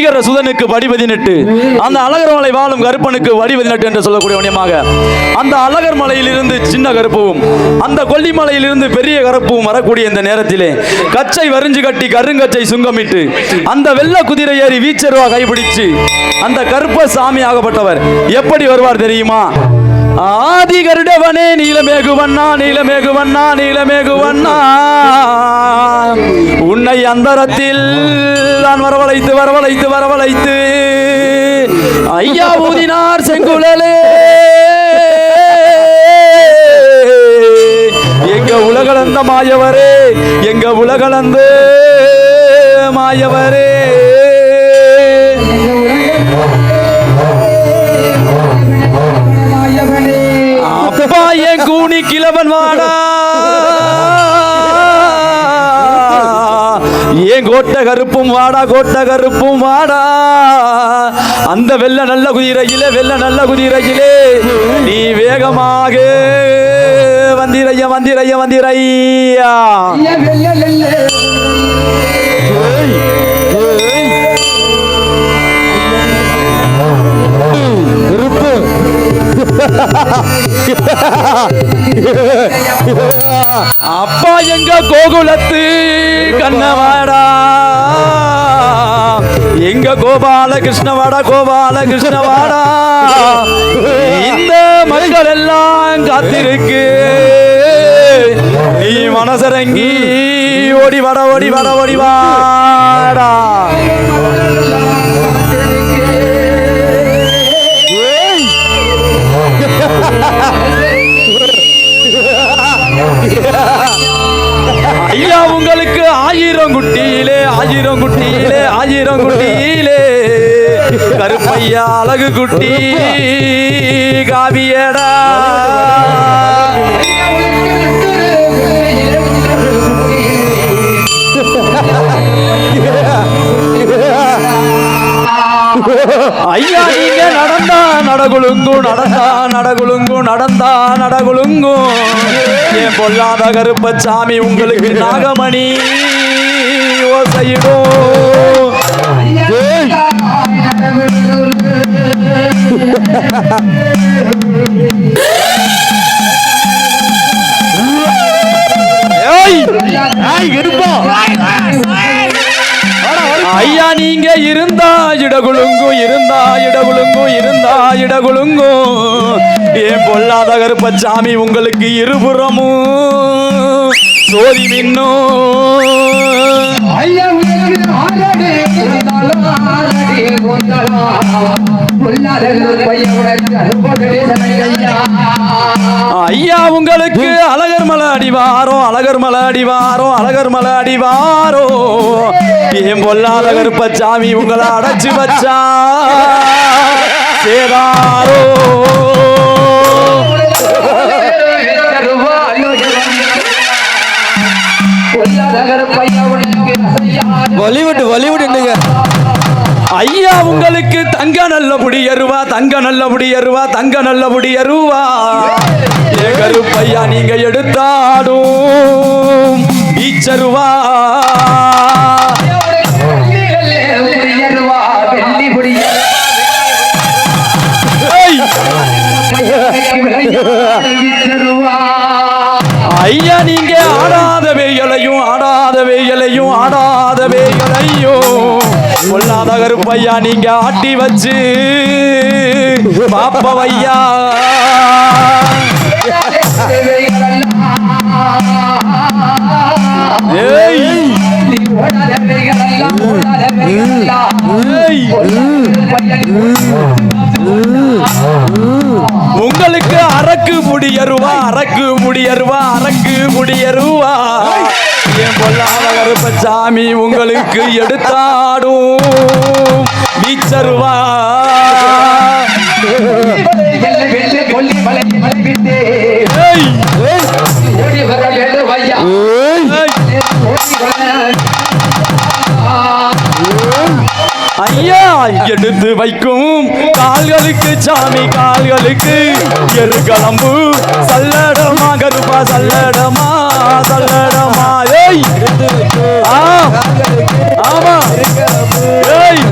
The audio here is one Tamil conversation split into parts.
சுதனுக்கு வடி 18, அந்த அழகர் மலை வாழும் கருப்பனுக்கு வடி 18 என்று சொல்லக்கூடிய வணியமாக அந்த அழகர் மலையிலிருந்து சின்ன கருப்பும் அந்த கொல்லிமலையிலிருந்து பெரிய கருப்பும் வரக்கூடிய இந்த நேரத்திலே கச்சை வரிஞ்சு கட்டி கருங்கச்சை சுங்கமிட்டு அந்த வெள்ள குதிரை ஏறி வீச்சருவா கைப்பிடிச்சு அந்த கருப்ப சாமி ஆகப்பட்டவர் எப்படி வருவார் தெரியுமா? ஆதி கருடவனே நீலமேகுவண்ணா நீலமேகுவண்ணா நீலமேகுவண்ணா உன்னை அந்தரத்தில் நான் வரவழைத்து வரவழைத்து வரவழைத்து ஐயா ஊதினார் செங்குழலே எங்க உலகளந்த மாயவரே எங்க உலகளந்த மாயவரே அப்பா என் கூனி கிழவன் வாடா ஏன் கோட்ட கருப்பும் வாடா கோட்ட கருப்பும் வாடா அந்த வெள்ள நல்ல குதிரையிலே நீ வேகமாக வந்திரையா வந்திரையா வந்திரையா அப்பா எங்க கோகுலத்து கண்ணவாடா எங்க கோபால கிருஷ்ணவாடா கோபால கிருஷ்ணவாடா இந்த மக்கள் எல்லாம் காத்திருக்கு நீ மனசரங்கி ஓடி வாடா ஓடி வாடா ஓடி வாடா ஐயா உங்களுக்கு 1000 குட்டியிலே 1000 குட்டியிலே 1000 குட்டியிலே கருப்பையா அழகு குட்டி காவியடா ஐயா நீங்க நடந்தா நடகுலுங்கு நடந்தா நடகுலுங்கு நடந்தா நடகுலுங்கு என் பொல்லாத கருப்பசாமி உங்களுக்கு நாகமணி ஓசையிடும் ஐயா நீங்க இருந்தா இடகுலுங்கு இருந்தா இடகுலுங்கு இருந்தா இடகுலுங்கு ஏன் பொல்லாத கருப்பசாமி உங்களுக்கு இருபுறமும் சோதி மின்னும் ஐயா உங்களுக்கு அழகர் மலை அடிவாரோ அழகர் மலை அடிவாரோ அழகர் மலை அடிவாரோ ஏன் பொல்லாத கருப்பசாமி உங்களை அடைச்சு வச்சா சேதாரோ பாலிவுட் என்னங்க ஐயா உங்களுக்கு தங்க நல்ல புடியருவா தங்க நல்ல புடியருவா தங்க நல்ல புடியருவா ஏ கருப்பையா நீங்க எடுத்தாடும் ஈச்சருவா ஐயா நீங்க ஆடாத வேயலையும் ஆடாத வேயலையும் ஆடாத வேயலையும் பொல்லாத கருப்பையா நீங்க ஆட்டி வச்சு பாப்பவையா உங்களுக்கு அரக்கு முடியருவா அரக்கு முடியருவா அரக்கு முடியருவா என் பொல்லாத கருப்பசாமி உங்களுக்கு எடுத்தாடும் வீச்சருவா ஐயா எடுத்து வைக்கும் கால்களுக்கு சாமி கால்களுக்கு எருகலம்பு சல்லடமா கருப்பா சல்லடமா சல்லடமா ஏய் ஆமா ஏய்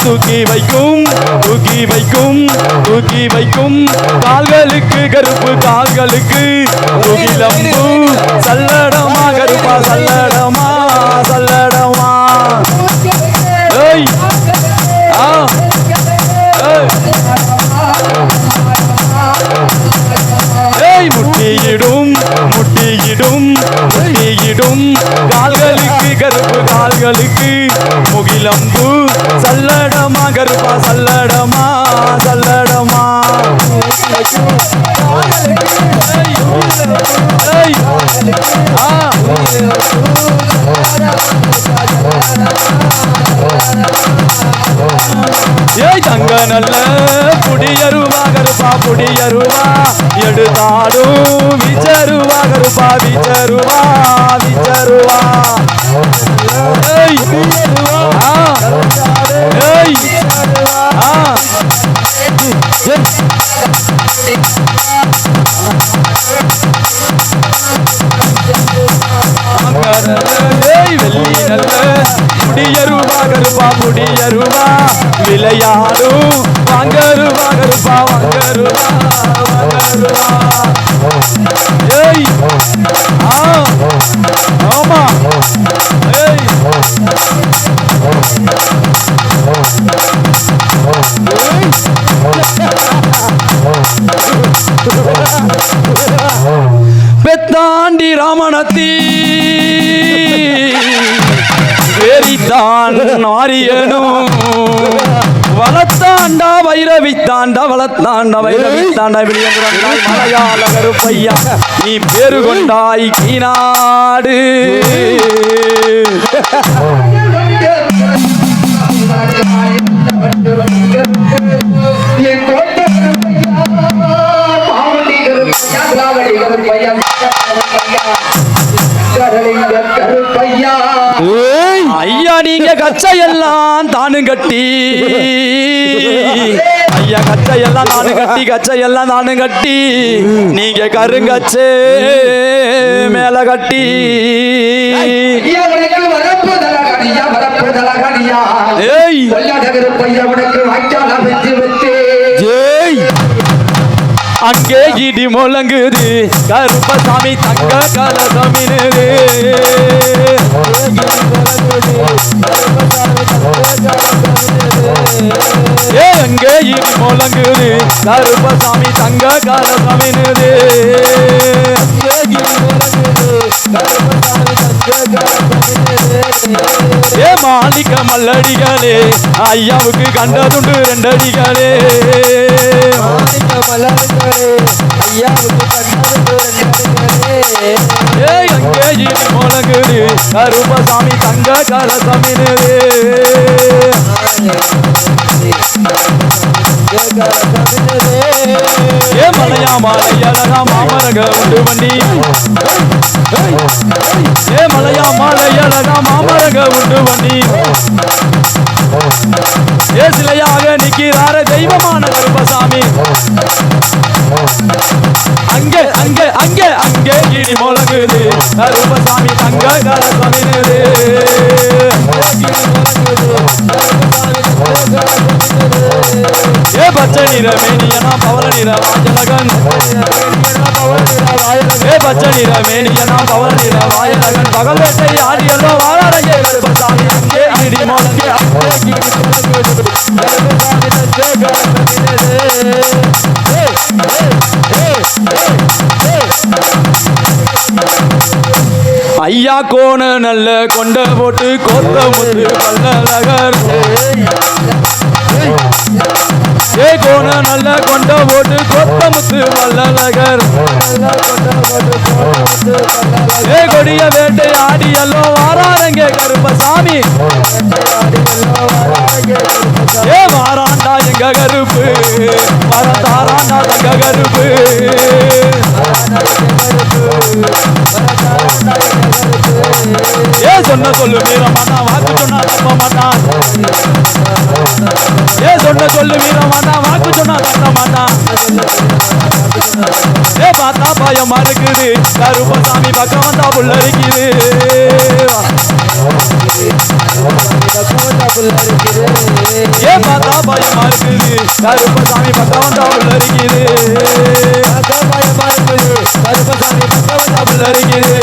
தூக்கி வைக்கும் தூக்கி வைக்கும் தூக்கி வைக்கும் கால்களுக்கு கருப்பு கால்களுக்கு துகிலம்பு சல்லடமா கருப்பா சல்லடமா சல்லடமா ஏய் ஏய் முட்டியிடும் முட்டியிடும் முட்டியிடும் கால்களுக்கு கருப்பு கால்களுக்கு முகிலம்பு சல்லடமா கருப்பா சல்லடமா சல்லடமா ஏய் தங்க நல்ல புடியருவா கருப்பா புடியருவா எடுத்தாடும் விச்சருவா கருப்பா விச்சருவா விச்சருவா ஏய் ஏய் வெள்ளி நல்ல முடியருவா கருப்பா முடியருவா விளையாடும் வாங்கருவா கருப்பா வாங்கருவா வாங்கருவா ஏய் ஆமா ஏய் பெத்தாண்டி ராமணத்தி வேரித்தான் மாரியனும் வளத்தாண்டா வைரவித்தாண்டா வளத்தாண்டா வைரவித்தாண்டா விளியங்குறாய் மலையாள கருப்பையா நீ பேரு கொண்டாய் கீநாடு ஐயா நீங்க கச்சையெல்லாம் தானும் கட்டி ஐயா கச்சையெல்லாம் தானும் கட்டி கச்சையெல்லாம் தானும் கட்டி நீங்க கருங்கச்சே மேல கட்டி ஏய் அங்கே இடி முழங்குது கருப்பசாமி தங்க கலசமினுது அங்கே இடி முழங்குது கருப்பசாமி தங்க கலசமினுது ஏ மாலிக்க மல்லடிகளே ஐயாவுக்கு கண்டதுண்டு ரெண்டடிகளே ஏய் அங்கே இடி முழங்குது கருப்பசாமி தங்க கலசமினுது ஏ மலையா மாலையழகா மாமரக உண்டு வண்டி ஏ மலையா மாலையழகா மாமரக உண்டு வண்டி ஏ சிலையாக நிற்கிறார தெய்வமான கருப்பசாமி அங்கே அங்கே அங்கே அங்கே இடி முழங்குது கருப்பசாமி தங்க கலசமினுது ஏ பச்சை நிற மேனியனா பவள நிற வாயலகன் ஏ பச்சை நிற மேனியனா பவள நிற வாயலகன் பகல் வேட்டை ஆடியல்லோ வாழறையே கருப்பசாமி அங்கே இடி முழங்கு ஐயா கோண நல்ல கொண்ட போட்டு கொத்த முத்து பல்லழகர் ஏ கோண நல்ல கொண்ட போட்டு கொத்தமுத்து வல்லழகர் ஏ கொடிய வேட்டை ஆடி எல்லாம் வாராரங்க கருப்பசாமி ஏ வாராண்டா எங்க கருப்பு வரதாராண்டா தங்க கருப்பு ஏ சொன்ன சொல்லு மீற மாட்டான் வாக்கு சொன்னா தப்ப மாட்டான் ஏ சொன்ன சொல்லு மீற மாட்டான் வாக்கு சொன்னா தப்ப மாட்டான் ஏ பார்த்தா பயமா இருக்குது கருப்பசாமி பக்கம் வந்தா புல்லரிக்குது ஏ பார்த்தா பயமா இருக்குது கருப்பசாமி பக்கம் வந்தா புல்லரிக்குது கருப்பசாமி பக்கம் வந்தா புல்லரிக்குது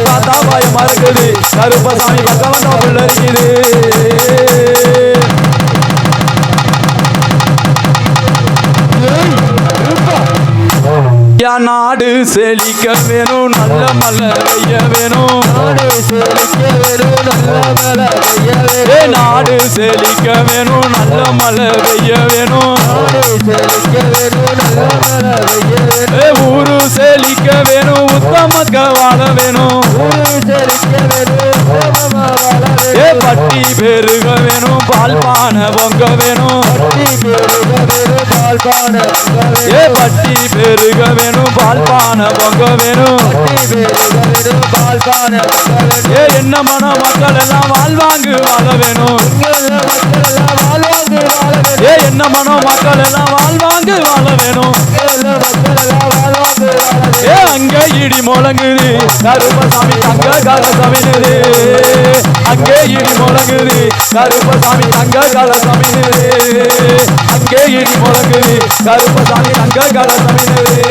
பார்த்தா பயமா இருக்குது கருப்பசாமி பக்கம் வந்தா புல்லரிக்குது நாடு செழிக்க வேணும் நல்ல மழை பெய்ய வேணும் நாடு செழிக்க வேணும் நல்ல மழை பெய்ய வேணும் ஊரு செழிக்க வேணும் உத்தமக்க வாழ வேணும் பட்டி பெருக வேணும் பால்பான பொங்க வேணும் பட்டி பெருக வேணும் பால்பான பொங்க வேணும் என்ன மன மக்கள் எல்லாம் வாழ்வாங்கு வாழ வேணும் என்ன மன மக்கள் எல்லாம் வாழ்வாங்கு வாழ வேணும் அங்கே இடி முழங்குது கருப்பசாமி தங்க கலசமினுது அங்கே இடி முழங்குது கருப்பசாமி தங்க கலசமினுது அங்கே இடி முழங்குது கருப்பசாமி தங்க கலசமினுது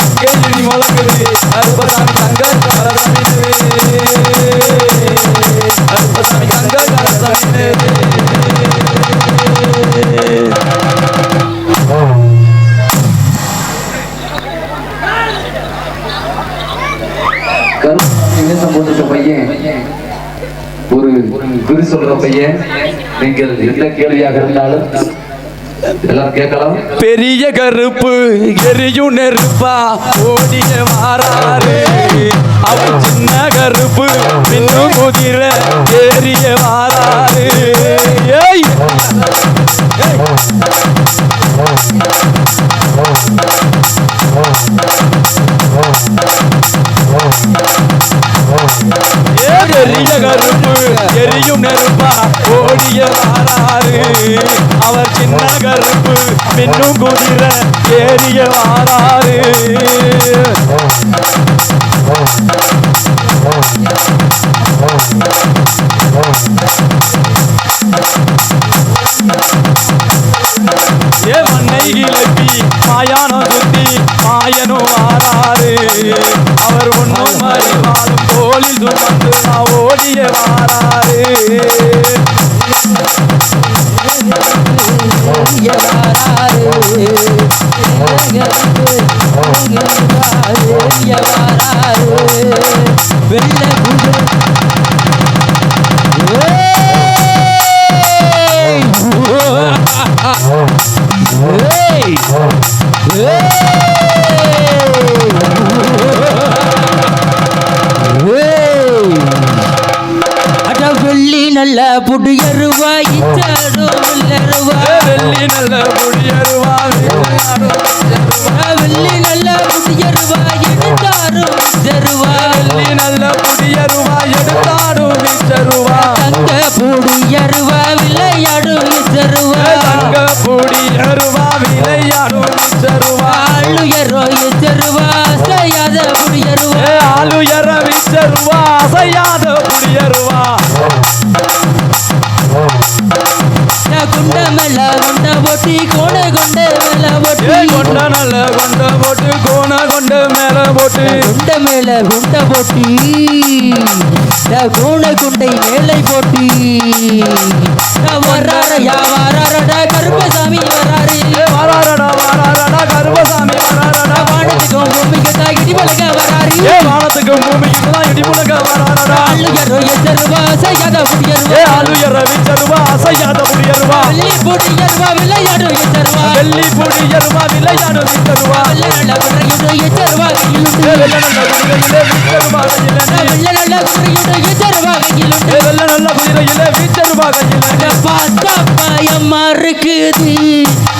அங்கே இடி முழங்குது கருப்பசாமி தங்க கலசமினுது கருப்பசாமி தங்க கலசமினுது போட்டிருக்க பையன் ஒரு குறி சொல்ற பையன். நீங்கள் எந்த கேள்வியாக இருந்தாலும் எல்லாம் கேட்கலாம். பெரிய கருப்பு எரியும் நெருப்பா ஓடிய வாராரு அவர் சின்ன கருப்பு இன்னும் குதிர ஏறிய வாராரு. பெரிய கருப்பு எரியும் நெருப்பா ஓடிய வாராரு அவர் சின்ன கருப்பு மின்னும் குதிர ஏறிய வாராரு. மண்ணை கிளப்பி மாயானம் சுத்தி மாயனும் வாராரு அவர் ஒன்னும் அறிவாலும் தோளில் சுமந்து நான் ஓடிய வாராரு. வெள்ளி நல்ல புடியருவா வெள்ளி நல்ல புடியருவா வெள்ளி நல்ல புடியருவா எடுத்தாரும் ஜருவா வெள்ளி நல்ல புடியருவா எடுத்தாடும் விச்சருவா தங்க புடியருவா விளையாடும் விச்சருவா தங்க புடியருவா விளையாடும் விச்சருவா ஆளுயரோ விச்சருவா அசையாத புடியருவா ஆளுயர விச்சருவா அசையாத புடியருவா குண்ட மேல கொண்ட போட்டி கோண கொண்ட மேல போட்டி கொண்ட நல்ல கொண்ட போட்டு கோண கொண்ட மேல போட்டு குண்ட மேல கொண்ட போட்டி கோண குண்டை மேலை போட்டி வராரயா வராரடா கருப்பசாமி வராரு வராரடா வராரடா கருப்பசாமி வராரடா வானத்துக்கும் பூமிக்கு தாகிடி பழக வராரு வானத்துக்கும் பூமிக்கு தான் இடி முழங்க வராரடா. ஆளுயரோ எச்சருவா செய்யாத புடியருவா ஏ ஆளுயர விச்சருவா அசையாத புடியருவா. வெள்ளி புடியருவா விளையாடும் எச்சருவா வெள்ளி புடியருவா விளையாடு விச்சருவா. வெள்ள நல்ல குதிரையுடு எச்சருவா கையிலுண்டு ஏ வெள்ள நல்ல குதிரையிலே விச்சருவா கையிலே. வெள்ள நல்ல குதிரையுடு எச்சருவா கையிலுண்டு ஏ வெள்ள நல்ல குதிரையிலே விச்சருவா கையிலே. பார்த்தா பயமா இருக்குது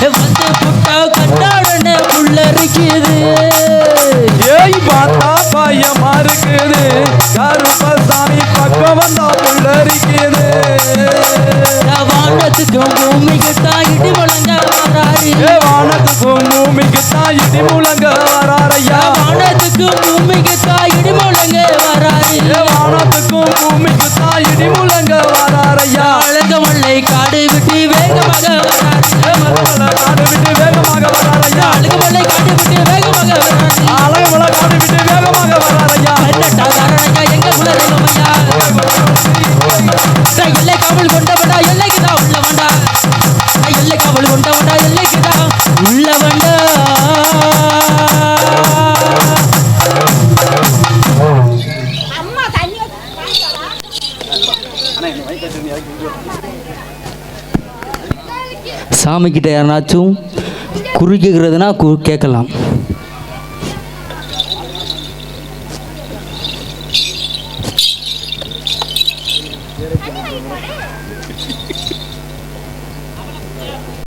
வந்து புட்டா கண்டாடன புள்ள இருக்குது ஏய் பார்த்தா பயமா இருக்குது கருப்பசாமி பக்கம் வந்தா புல்லரிக்குது. வானத்துக்கும் பூமிக்கு தான் இடி முழங்க வராரு ஏ வானத்துக்கும் பூமிக்கு தான் இடி முழங்க வராரையா. வானத்துக்கும் பூமிக்கு தான் இடி முழங்க வராரு ஏ வானத்துக்கும் பூமிக்கு தான் இடி முழங்க வராரையா. அழகமல்லை காடு விட்டு வேகமாக வராரு ஏ மரமலை காடு விட்டு வேகமாக வராரையா. அழகமல்லை காடு விட்டு வேகமாக வராரு அழகமலை காடு விட்டு வேகமாக வராரையா. பதினெட்டா காரணையா எங்க குலதெய்வமையா எல்லை காவல் கொண்டவடா எல்லைக்கு தான் உள்ள வண்டா எல்லை காவல் கொண்டவடா எல்லைக்கு தான் உள்ள வண்டா சாமி கிட்ட யாருனாச்சும் குறிக்கிறதுனா கேட்கலாம்.